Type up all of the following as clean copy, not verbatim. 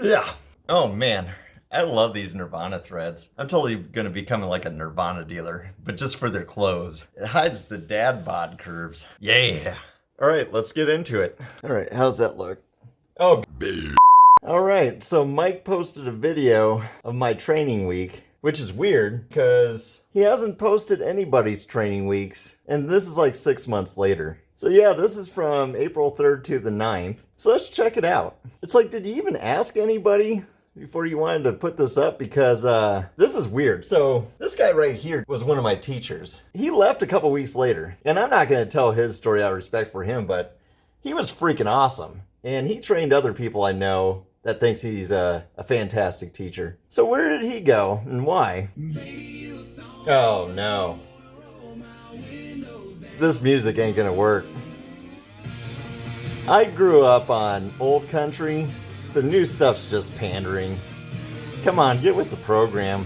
Yeah. Oh man, I love these Nirvana threads. I'm totally gonna become like a Nirvana dealer, but just for their clothes. It hides the dad bod curves. Yeah. All right, let's get into it. All right, how's that look? Oh. All right, so Mike posted a video of my training week, which is weird because he hasn't posted anybody's training weeks, and this is like 6 months later. So yeah, this is from April 3rd to the 9th. So let's check it out. It's like, did you even ask anybody before you wanted to put this up? Because this is weird. So this guy right here was one of my teachers. He left a couple weeks later, and I'm not going to tell his story out of respect for him, but he was freaking awesome. And he trained other people I know that thinks he's a fantastic teacher. So where did he go and why? Oh no. This music ain't gonna work. I grew up on old country. The new stuff's just pandering. Come on, get with the program.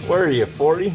Where are you, 40?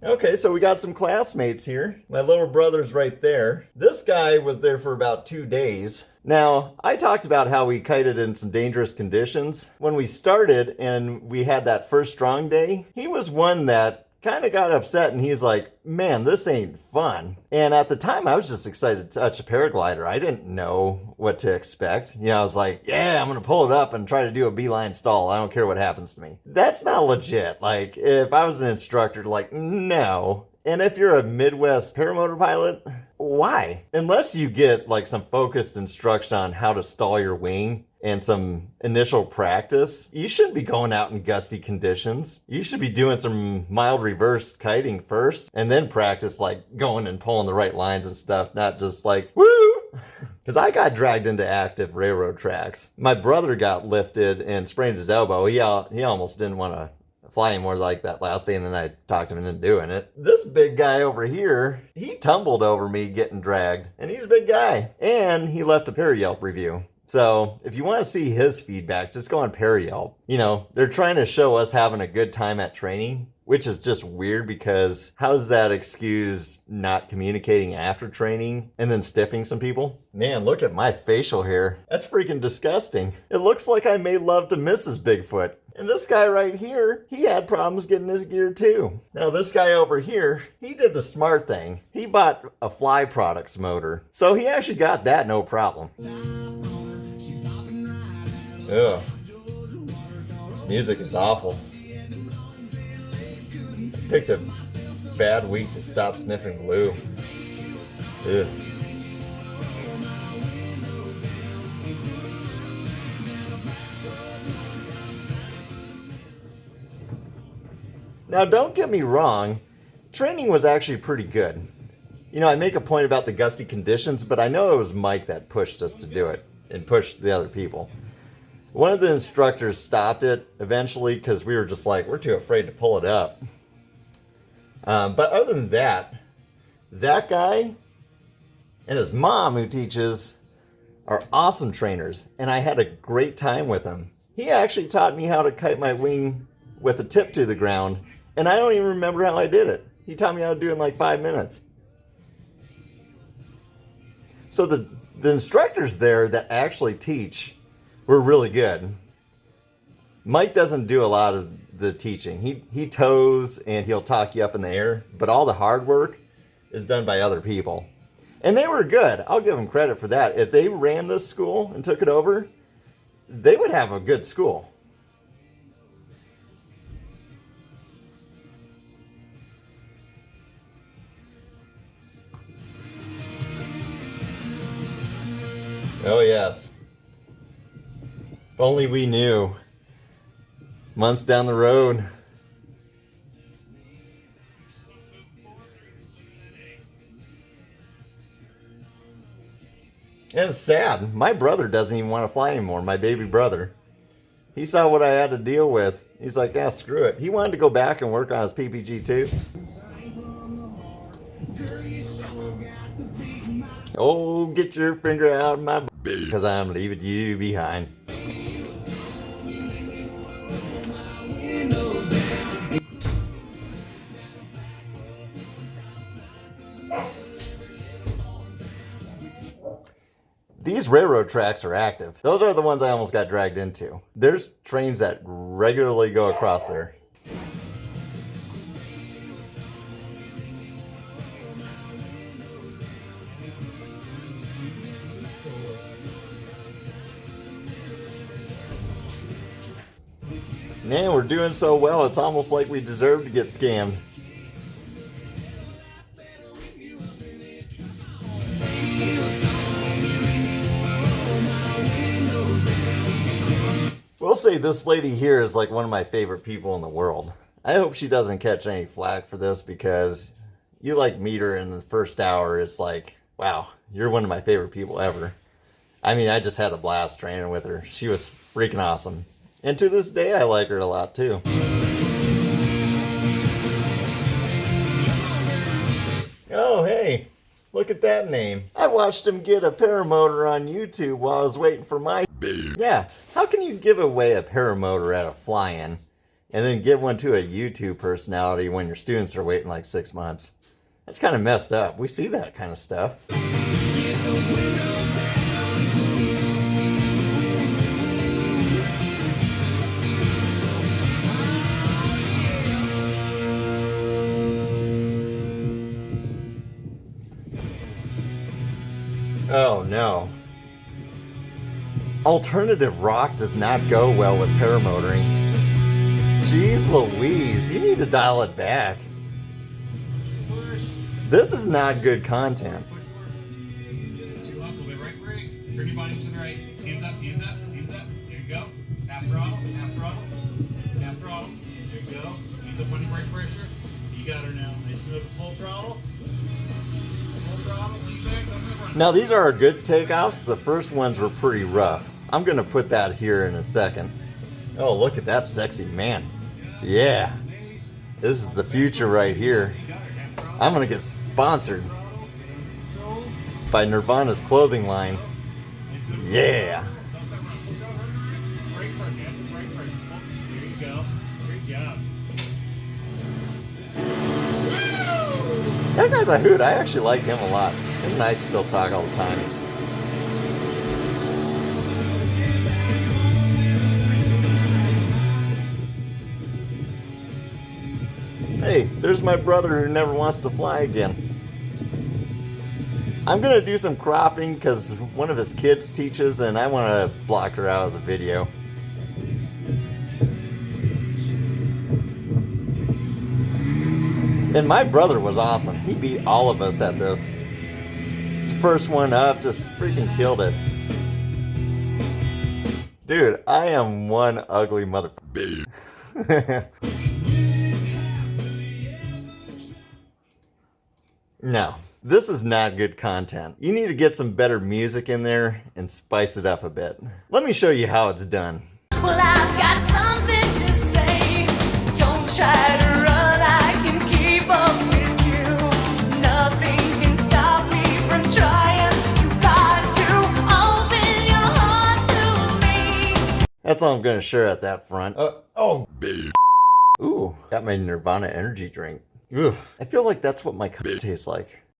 Okay, so we got some classmates here. My little brother's right there. This guy was there for about 2 days. Now, I talked about how we kited in some dangerous conditions. When we started and we had that first strong day, he was one that kind of got upset and he's like, man, this ain't fun. And at the time I was just excited to touch a paraglider. I didn't know what to expect. You know, I was like, yeah, I'm gonna pull it up and try to do a beeline stall. I don't care what happens to me. That's not legit. Like, if I was an instructor, like, no. And if you're a Midwest paramotor pilot, why? Unless you get like some focused instruction on how to stall your wing and some initial practice, you shouldn't be going out in gusty conditions. You should be doing some mild reverse kiting first and then practice like going and pulling the right lines and stuff, not just like, woo! Because I got dragged into active railroad tracks. My brother got lifted and sprained his elbow. He almost didn't want to fly anymore like that last day, and then I talked him into doing it. This big guy over here, he tumbled over me getting dragged, and he's a big guy. And he left a Para-Yelp review. So if you want to see his feedback, just go on Para-Yelp. You know, they're trying to show us having a good time at training, which is just weird because how's that excuse not communicating after training and then stiffing some people? Man, look at my facial hair. That's freaking disgusting. It looks like I made love to Mrs. Bigfoot. And this guy right here, he had problems getting his gear too. Now this guy over here, he did the smart thing. He bought a Fly Products motor. So he actually got that no problem. Ugh. This music is awful. Picked a bad week to stop sniffing glue. Ugh. Now, don't get me wrong, training was actually pretty good. You know, I make a point about the gusty conditions, but I know it was Mike that pushed us to do it and pushed the other people. One of the instructors stopped it eventually because we were just like, we're too afraid to pull it up. But other than that, that guy and his mom who teaches are awesome trainers, and I had a great time with him. He actually taught me how to kite my wing with a tip to the ground, and I don't even remember how I did it. He taught me how to do it in like 5 minutes. So the instructors there that actually teach were really good. Mike doesn't do a lot of the teaching. He tows and he'll talk you up in the air, but all the hard work is done by other people. And they were good. I'll give them credit for that. If they ran this school and took it over, they would have a good school. Oh yes. If only we knew. Months down the road. And it's sad. My brother doesn't even want to fly anymore, my baby brother. He saw what I had to deal with. He's like, yeah, screw it. He wanted to go back and work on his PPG too. Oh, get your finger out of my because I'm leaving you behind. These railroad tracks are active. Those are the ones I almost got dragged into. There's trains that regularly go across there. Man, we're doing so well, it's almost like we deserve to get scammed. We'll say this lady here is like one of my favorite people in the world. I hope she doesn't catch any flack for this, because you like meet her in the first hour, it's like, wow, you're one of my favorite people ever. I mean, I just had a blast training with her. She was freaking awesome. And to this day, I like her a lot too. Oh, hey, look at that name. I watched him get a paramotor on YouTube while I was waiting for my... Yeah, how can you give away a paramotor at a fly-in and then give one to a YouTube personality when your students are waiting like 6 months? That's kind of messed up. We see that kind of stuff. Oh no. Alternative rock does not go well with paramotoring. Jeez Louise, you need to dial it back. This is not good content. Bring your body to the right. Hands up, hands up, hands up. There you go. Half throttle, half throttle, half throttle. There you go. Ease up on your brake pressure. You got her now. Nice and open, full throttle. Full throttle, lean back, don't run. Now these are good takeoffs. The first ones were pretty rough. I'm gonna put that here in a second. Oh, look at that sexy man. Yeah. This is the future right here. I'm gonna get sponsored by Nirvana's clothing line. Yeah. There you go. Great job. That guy's a hoot. I actually like him a lot. Him and I still talk all the time. Hey, there's my brother who never wants to fly again. I'm gonna do some cropping because one of his kids teaches and I want to block her out of the video. And my brother was awesome. He beat all of us at this. His first one up, just freaking killed it. Dude, I am one ugly motherfucker. No, this is not good content. You need to get some better music in there and spice it up a bit. Let me show you how it's done. Well, I've got something to say. Don't try to run, I can keep up with you. Nothing can stop me from trying. You've got to open your heart to me. That's all I'm gonna share at that front. Ooh, got my Nirvana energy drink. Ooh, I feel like that's what my cup tastes like.